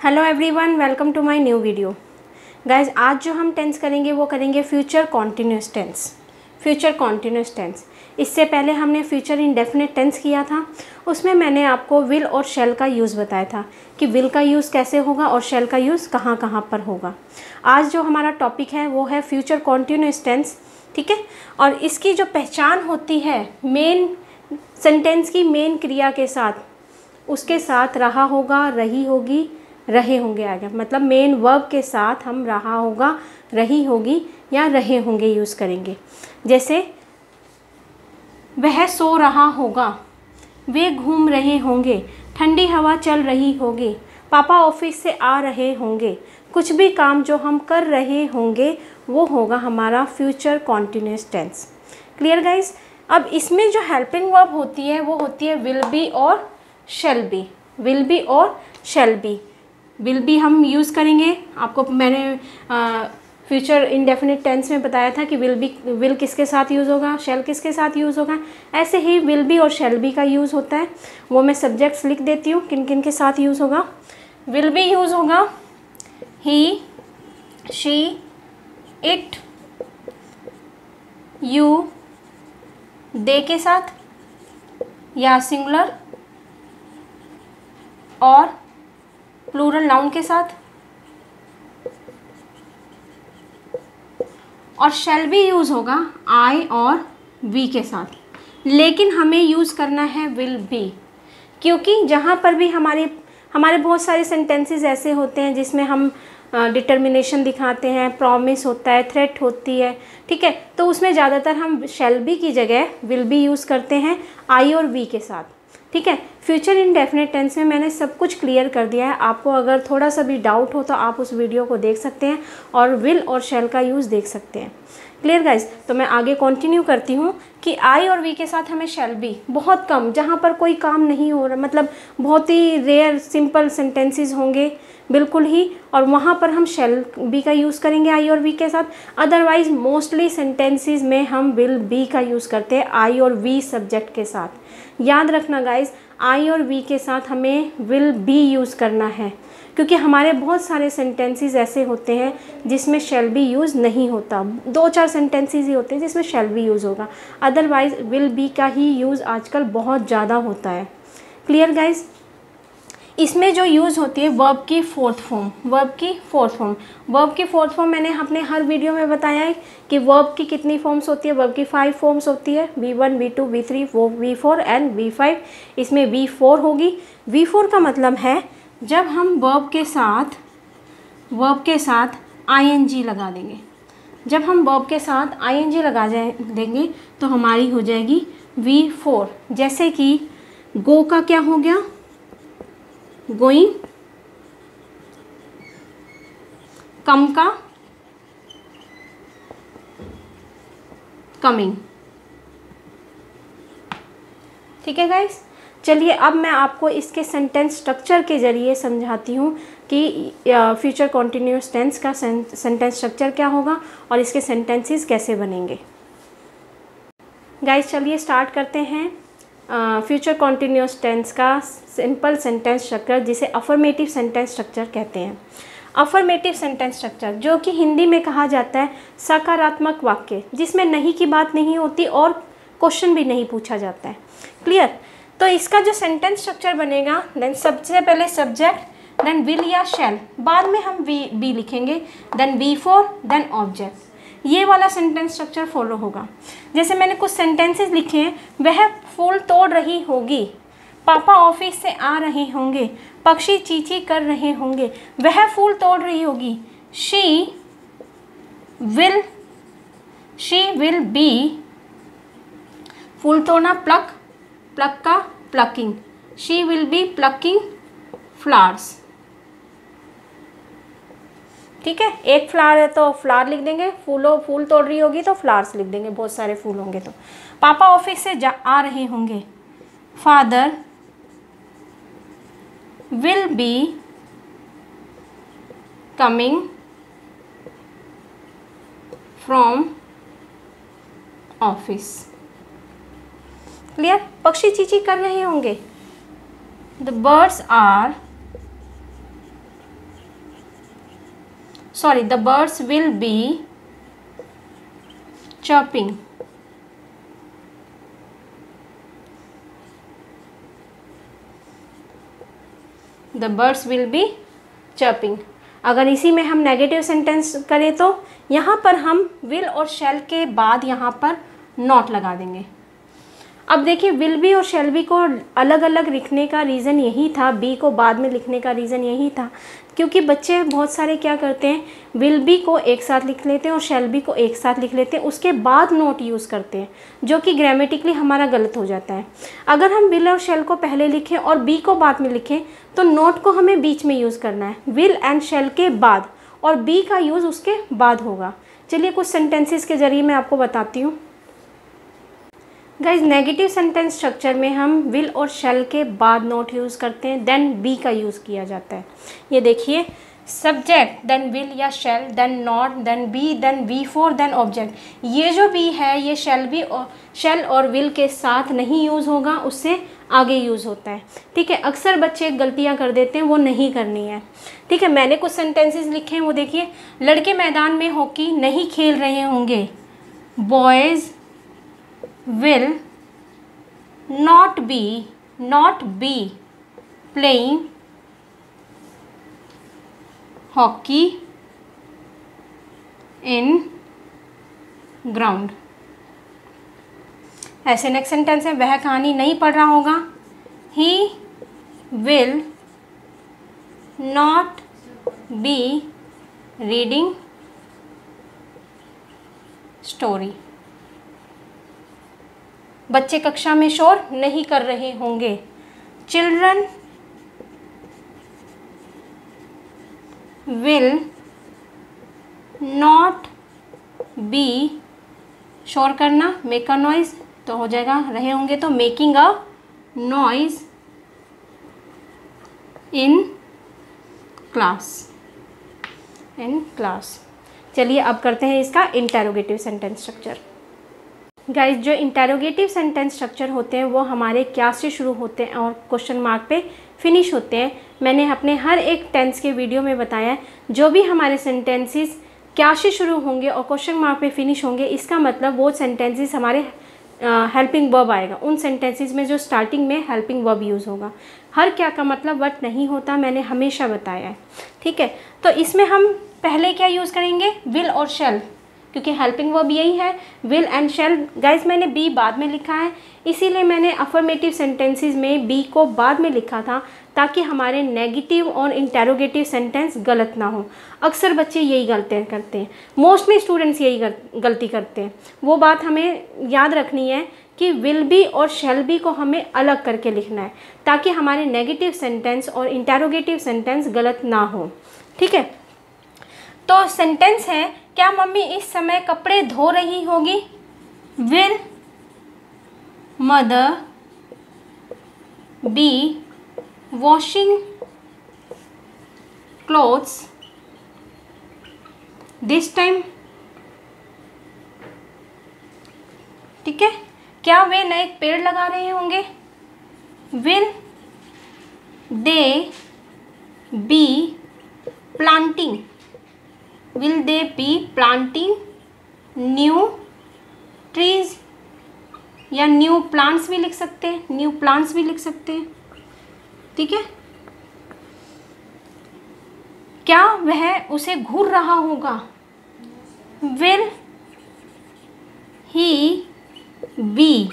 Hello everyone, welcome to my new video. Guys, आज जो हम टेंस करेंगे वो करेंगे future continuous tense. Future continuous tense, इससे पहले हमने फ्यूचर इंडेफिनिट टेंस किया था। उसमें मैंने आपको विल और शैल का यूज़ बताया था कि विल का यूज़ कैसे होगा और शैल का यूज़ कहाँ कहाँ पर होगा। आज जो हमारा टॉपिक है वो है फ्यूचर कॉन्टिन्यूस टेंस, ठीक है। और इसकी जो पहचान होती है मेन सेंटेंस की मेन क्रिया के साथ, उसके साथ रहा होगा, रही होगी, रहे होंगे आगे, मतलब मेन वर्ब के साथ हम रहा होगा, रही होगी या रहे होंगे यूज़ करेंगे। जैसे वह सो रहा होगा, वे घूम रहे होंगे, ठंडी हवा चल रही होगी, पापा ऑफिस से आ रहे होंगे। कुछ भी काम जो हम कर रहे होंगे वो होगा हमारा future continuous tense. Clear guys. अब इसमें जो हेल्पिंग वर्ब होती है वो होती है विल बी और शैल बी। विल बी और शैल बी। विल बी हम यूज़ करेंगे, आपको मैंने फ्यूचर इंडेफिनिट टेंस में बताया था कि विल किसके साथ यूज़ होगा, शैल किसके साथ यूज़ होगा। ऐसे ही विल बी और शैल बी का यूज़ होता है। वो मैं सब्जेक्ट्स लिख देती हूँ किन किन के साथ यूज़ होगा। विल बी यूज़ होगा ही, शी, इट, यू, दे के साथ या सिंगुलर और प्लूरल नाउन के साथ। और शैल बी यूज़ होगा आई और वी के साथ। लेकिन हमें यूज़ करना है विल बी, क्योंकि जहाँ पर भी हमारे बहुत सारे सेंटेंसेस ऐसे होते हैं जिसमें हम डिटर्मिनेशन दिखाते हैं, प्रॉमिस होता है, थ्रेट होती है, ठीक है। तो उसमें ज़्यादातर हम शैल बी की जगह विल बी यूज़ करते हैं आई और वी के साथ, ठीक है। फ्यूचर इंडेफिनिट टेंस में मैंने सब कुछ क्लियर कर दिया है। आपको अगर थोड़ा सा भी डाउट हो तो आप उस वीडियो को देख सकते हैं और विल और शैल का यूज़ देख सकते हैं। Clear guys. तो मैं आगे कंटिन्यू करती हूँ कि आई और वी के साथ हमें शैल बी बहुत कम, जहाँ पर कोई काम नहीं हो रहा, मतलब बहुत ही रेयर सिंपल सेंटेंसेस होंगे बिल्कुल ही, और वहाँ पर हम शैल बी का यूज़ करेंगे आई और वी के साथ। अदरवाइज मोस्टली सेंटेंसेस में हम विल बी का यूज़ करते हैं आई और वी सब्जेक्ट के साथ। याद रखना गाइज, आई और वी के साथ हमें विल बी यूज़ करना है, क्योंकि हमारे बहुत सारे सेंटेंसेस ऐसे होते हैं जिसमें शैल बी यूज़ नहीं होता। 2-4 सेंटेंसेस ही होते हैं जिसमें शैल बी यूज़ होगा, अदरवाइज विल बी का ही यूज़ आजकल बहुत ज़्यादा होता है। Clear guys. इसमें जो यूज़ होती है वर्ब की फोर्थ फॉर्म। वर्ब की फोर्थ फॉर्म मैंने अपने हर वीडियो में बताया है कि वर्ब की कितनी फॉर्म्स होती है। वर्ब की 5 फॉर्म्स होती है, V1, V2, V3, V4 and V5। इसमें V4 होगी। V4 का मतलब है जब हम वर्ब के साथ ing लगा देंगे। जब हम वर्ब के साथ ing लगा देंगे तो हमारी हो जाएगी V4। जैसे कि गो का क्या हो गया, गोइंग, कम का कमिंग। ठीक है गाइस। चलिए अब मैं आपको इसके सेंटेंस स्ट्रक्चर के ज़रिए समझाती हूँ कि फ्यूचर कॉन्टिन्यूस टेंस का सेंटेंस स्ट्रक्चर क्या होगा और इसके सेंटेंसेस कैसे बनेंगे। गाइस चलिए स्टार्ट करते हैं फ्यूचर कॉन्टिन्यूस टेंस का सिंपल सेंटेंस स्ट्रक्चर, जिसे अफर्मेटिव सेंटेंस स्ट्रक्चर कहते हैं। अफर्मेटिव सेंटेंस स्ट्रक्चर, जो कि हिंदी में कहा जाता है सकारात्मक वाक्य, जिसमें नहीं की बात नहीं होती और क्वेश्चन भी नहीं पूछा जाता है। क्लियर। तो इसका जो सेंटेंस स्ट्रक्चर बनेगा, देन सबसे पहले सब्जेक्ट, देन विल या शैल, बाद में हम बी लिखेंगे, देन V4, देन ऑब्जेक्ट। ये वाला सेंटेंस स्ट्रक्चर फॉलो होगा। जैसे मैंने कुछ सेंटेंसेस लिखे हैं, वह फूल तोड़ रही होगी, पापा ऑफिस से आ रहे होंगे, पक्षी चींची कर रहे होंगे, वह फूल तोड़ रही होगी। शी विल बी, फूल तोड़ना प्लक, प्लक का plucking, she will be plucking flowers. ठीक है, एक फ्लावर है तो फ्लावर लिख देंगे, फूल तोड़ रही होगी तो फ्लावर्स लिख देंगे, बहुत सारे फूल होंगे तो। पापा ऑफिस से आ रहे होंगे, father will be coming from office. Clear. पक्षी चींची कर रहे होंगे, the birds are sorry, the birds will be chirping. The birds will be chirping. अगर इसी में हम नेगेटिव सेंटेंस करें तो यहाँ पर हम will और shall के बाद यहाँ पर not लगा देंगे। अब देखिए विल बी और शैल बी को अलग अलग लिखने का रीज़न यही था, बी को बाद में लिखने का रीज़न यही था, क्योंकि बच्चे बहुत सारे क्या करते हैं, विल बी को एक साथ लिख लेते हैं और शैल बी को एक साथ लिख लेते हैं, उसके बाद नोट यूज़ करते हैं, जो कि ग्रामेटिकली हमारा गलत हो जाता है। अगर हम विल और शैल को पहले लिखें और बी को बाद में लिखें तो नोट को हमें बीच में यूज़ करना है, विल एंड शैल के बाद, और बी का यूज़ उसके बाद होगा। चलिए कुछ सेंटेंसेस के ज़रिए मैं आपको बताती हूँ। गाइज नेगेटिव सेंटेंस स्ट्रक्चर में हम विल और शैल के बाद नोट यूज़ करते हैं, देन बी का यूज़ किया जाता है। ये देखिए, subject then will or shall then not then be then V four then object. ये जो बी है ये शैल और विल के साथ नहीं यूज़ होगा, उससे आगे यूज़ होता है। ठीक है, अक्सर बच्चे गलतियाँ कर देते हैं, वो नहीं करनी है। ठीक है, मैंने कुछ सेंटेंसेस लिखे हैं, वो देखिए। लड़के मैदान में हॉकी नहीं खेल रहे होंगे, boys will not be playing hockey in ground। ऐसे नेक्स्ट सेंटेंस है, वह कहानी नहीं पढ़ रहा होगा, he will not be reading story। बच्चे कक्षा में शोर नहीं कर रहे होंगे, चिल्ड्रन विल नॉट बी, शोर करना मेक अ नॉइज तो हो जाएगा, रहे होंगे तो making a noise in class. चलिए अब करते हैं इसका इंटेरोगेटिव सेंटेंस स्ट्रक्चर। गाइस जो इंटेरोगेटिव सेंटेंस स्ट्रक्चर होते हैं वो हमारे क्या से शुरू होते हैं और क्वेश्चन मार्क पे फिनिश होते हैं। मैंने अपने हर एक टेंस के वीडियो में बताया है, जो भी हमारे सेंटेंसेस क्या से शुरू होंगे और क्वेश्चन मार्क पे फिनिश होंगे, इसका मतलब वो सेंटेंसेस हमारे हेल्पिंग वर्ब आएगा। उन सेंटेंसेस में जो स्टार्टिंग में हेल्पिंग वर्ब यूज़ होगा। हर क्या का मतलब वट नहीं होता, मैंने हमेशा बताया है। ठीक है, तो इसमें हम पहले क्या यूज़ करेंगे, विल और शैल, क्योंकि हेल्पिंग वर्ब यही है, विल एंड शैल। गाइस मैंने बी बाद में लिखा है, इसीलिए मैंने अफर्मेटिव सेंटेंसेस में बी को बाद में लिखा था, ताकि हमारे नेगेटिव और इंटेरोगेटिव सेंटेंस गलत ना हो। अक्सर बच्चे यही गलतियाँ करते हैं, मोस्टली स्टूडेंट्स यही गलती करते हैं। वो बात हमें याद रखनी है कि विल बी और शैल बी को हमें अलग करके लिखना है, ताकि हमारे नेगेटिव सेंटेंस और इंटेरोगेटिव सेंटेंस गलत ना हो। ठीक है, तो सेंटेंस है, क्या मम्मी इस समय कपड़े धो रही होगी, will mother be washing clothes this time. ठीक है, क्या वे नए पेड़ लगा रहे होंगे, will they be planting, will they be planting new trees, या न्यू प्लांट्स भी लिख सकते हैं, न्यू प्लांट्स भी लिख सकते हैं। ठीक है, क्या वह उसे घूर रहा होगा, will he be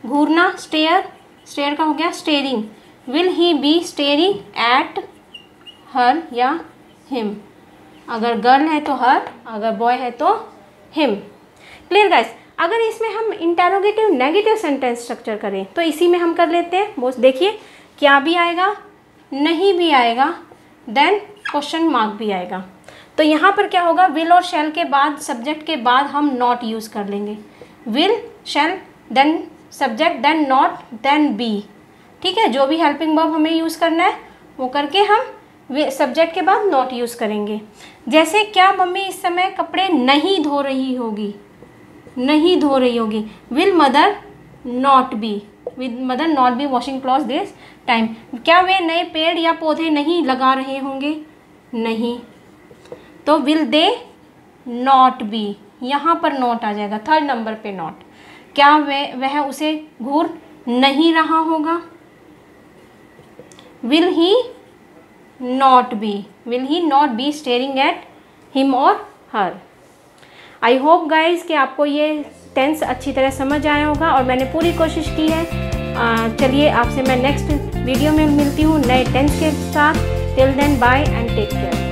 Ghurna, stair का हो गया steering, will he be staring at her या हिम। अगर गर्ल है तो हर, अगर बॉय है तो हिम। Clear guys. अगर इसमें हम इंटेरोगेटिव नेगेटिव सेंटेंस स्ट्रक्चर करें तो इसी में हम कर लेते हैं। वो देखिए, क्या भी आएगा, नहीं भी आएगा, देन क्वेश्चन मार्क भी आएगा। तो यहाँ पर क्या होगा, विल और शैल के बाद, सब्जेक्ट के बाद हम नॉट यूज़ कर लेंगे। Will shall then subject then not then be. ठीक है, जो भी हेल्पिंग वर्ब हमें यूज़ करना है वो करके हम सब्जेक्ट के बाद नॉट यूज़ करेंगे। जैसे क्या मम्मी इस समय कपड़े नहीं धो रही होगी, नहीं धो रही होगी, will mother not be washing clothes this time. क्या वे नए पेड़ या पौधे नहीं लगा रहे होंगे, नहीं। तो विल दे नॉट बी, यहाँ पर नॉट आ जाएगा, थर्ड नंबर पे नॉट। क्या वह उसे घूर नहीं रहा होगा? Will he not be staring at him और हर। आई होप गाइज कि आपको ये टेंस अच्छी तरह समझ आया होगा और मैंने पूरी कोशिश की है। चलिए आपसे मैं नेक्स्ट वीडियो में मिलती हूँ नए टेंस के साथ। Till then bye and take care.